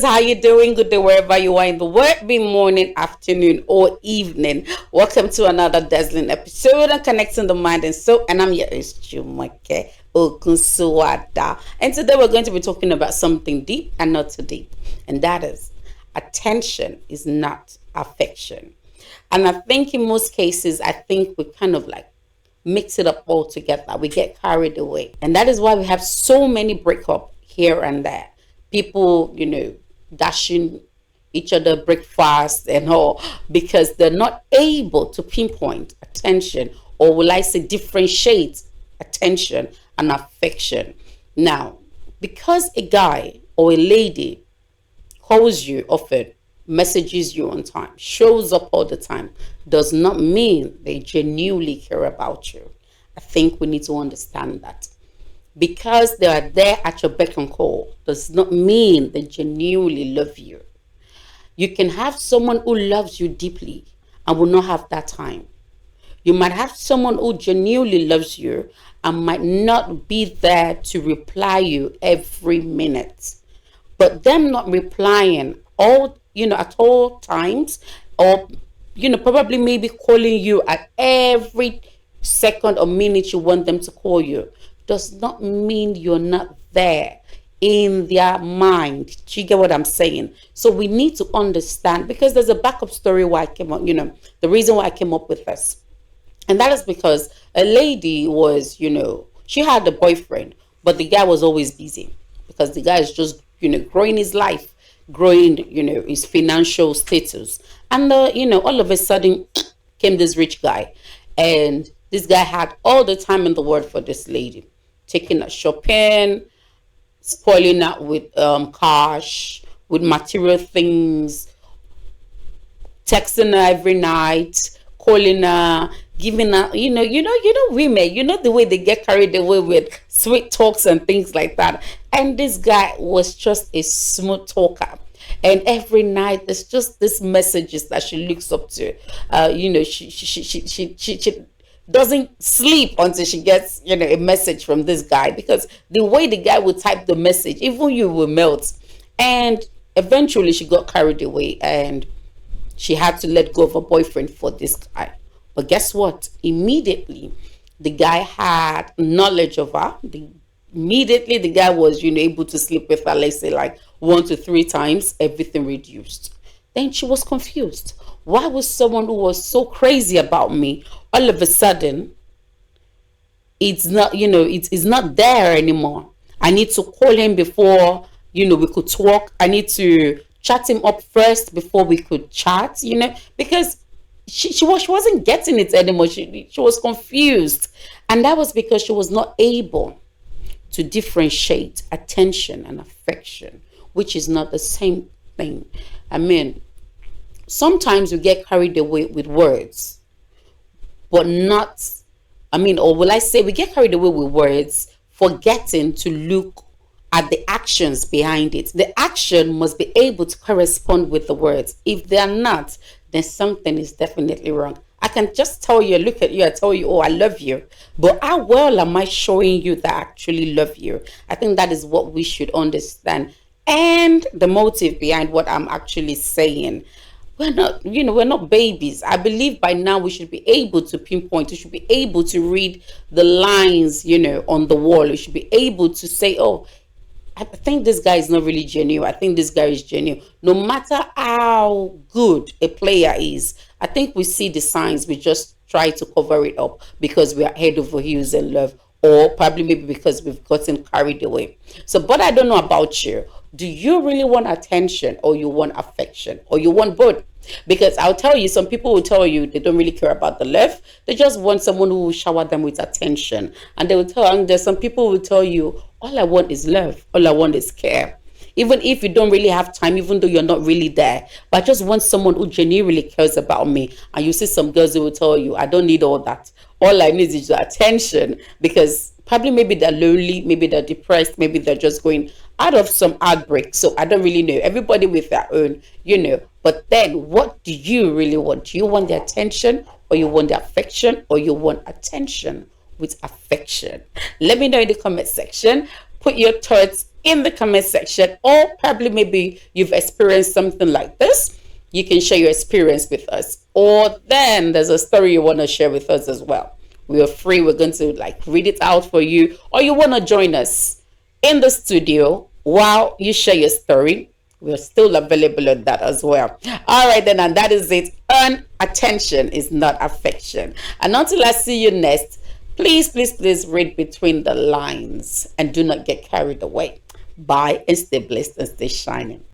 How you doing? Good day wherever you are in the world, be morning, afternoon, or evening. Welcome to another dazzling episode on Connecting the Mind and Soul. And I'm your host, Jumoke Ogunsuada. And today we're going to be talking about something deep and not too deep. And that is attention is not affection. And I think in most cases, I think we kind of like mix it up all together. We get carried away. And that is why we have so many breakup here and there. People, dashing each other breakfast and all because they're not able to pinpoint attention, or will I say differentiate attention and affection. Now, because a guy or a lady calls you often, messages you on time, shows up all the time, does not mean they genuinely care about you. I think we need to understand that. Because they are there at your beck and call does not mean they genuinely love you. You can have someone who loves you deeply and will not have that time. You might have someone who genuinely loves you and might not be there to reply you every minute. But them not replying at all times, or probably maybe calling you at every second or minute you want them to call you, does not mean you're not there in their mind. Do you get what I'm saying? So we need to understand, because there's a backup story why I came up, the reason why I came up with this. And that is because a lady was, she had a boyfriend, but the guy was always busy because the guy is just, growing his life, growing, his financial status. And, all of a sudden came this rich guy. And this guy had all the time in the world for this lady, taking her shopping, spoiling her with cash, with material things, texting her every night, calling her, giving her, women, the way they get carried away with sweet talks and things like that. And this guy was just a smooth talker. And every night there's just these messages that she looks up to. She doesn't sleep until she gets a message from this guy, because the way the guy would type the message, even you will melt. And eventually she got carried away and she had to let go of her boyfriend for this guy. But guess what? Immediately the guy had knowledge of her. Immediately the guy was able to sleep with her, let's say like 1 to 3 times. Everything reduced. Then she was confused. Why was someone who was so crazy about me all of a sudden, it's not, it's not there anymore? I need to call him before, we could talk. I need to chat him up first before we could chat, because she wasn't getting it anymore. She was confused. And that was because she was not able to differentiate attention and affection, which is not the same thing. I mean, sometimes we get carried away with words, but not, or will I say we get carried away with words, forgetting to look at the actions behind it. The action must be able to correspond with the words. If they are not, then something is definitely wrong. I can just tell you, look at you, I tell you, oh, I love you. But how well am I showing you that I actually love you? I think that is what we should understand. And the motive behind what I'm actually saying. We're not babies. I believe by now we should be able to pinpoint. We should be able to read the lines, on the wall. We should be able to say, oh, I think this guy is not really genuine. I think this guy is genuine. No matter how good a player is, I think we see the signs. We just try to cover it up because we are head over heels in love, or probably maybe because we've gotten carried away. So, but I don't know about you. Do you really want attention, or you want affection, or you want both? Because I'll tell you, some people will tell you they don't really care about the love. They just want someone who will shower them with attention. And they will tell, and there's some people who will tell you, all I want is love. All I want is care. Even if you don't really have time, even though you're not really there, but I just want someone who genuinely cares about me. And you see some girls who will tell you, I don't need all that. All I need is your attention, because probably maybe they're lonely, maybe they're depressed, maybe they're just going out of some outbreak. So I don't really know. Everybody with their own, But then what do you really want? Do you want the attention, or you want the affection, or you want attention with affection? Let me know in the comment section. Put your thoughts in the comment section, or probably maybe you've experienced something like this. You can share your experience with us, or then there's a story you want to share with us as well. We are free. We're going to like read it out for you, or you want to join us in the studio while you share your story. We're still available on that as well. All right, then, and that is it. Earn attention is not affection. And until I see you next, please, please, please read between the lines and do not get carried away. Bye and stay blessed and stay shining.